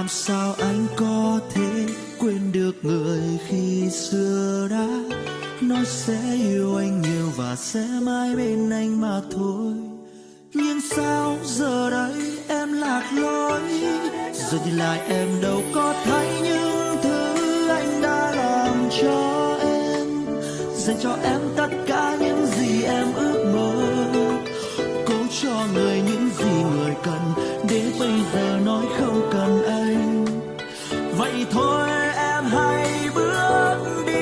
Làm sao anh có thể quên được người khi xưa đã nói sẽ yêu anh nhiều và sẽ mãi bên anh mà thôi. Nhưng sao giờ đây em lạc lối, giờ nhìn lại em đâu có thấy những thứ anh đã làm cho em, dành cho em tất cả những gì em ước mơ, cố cho người những gì người cần, để bây giờ nói không cần anh. Vậy thôi em hãy bước đi,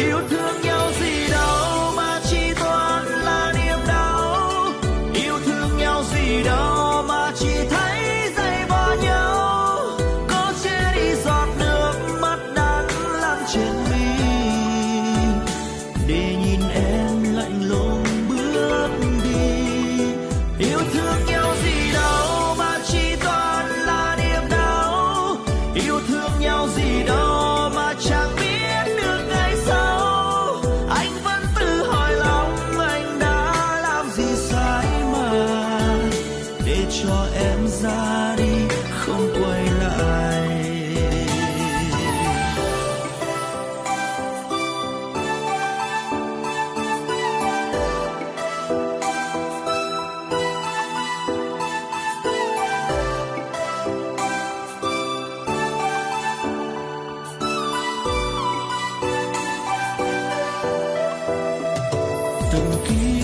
yêu thương nhau gì đâu mà chỉ toàn là niềm đau, yêu thương nhau gì đâu mà chỉ thấy dây bỏ nhau, có che đi giọt nước mắt đắng lăn trên mi, để nhìn em lạnh lùng bước đi. Yêu thương nhau gì đâu mà chỉ toàn là niềm đau, yêu thương nhau gì đâu mà chẳng biết được ngày sau. Anh vẫn tự hỏi lòng anh đã làm gì sai mà, để cho em ra đi không quay lại. Từng ký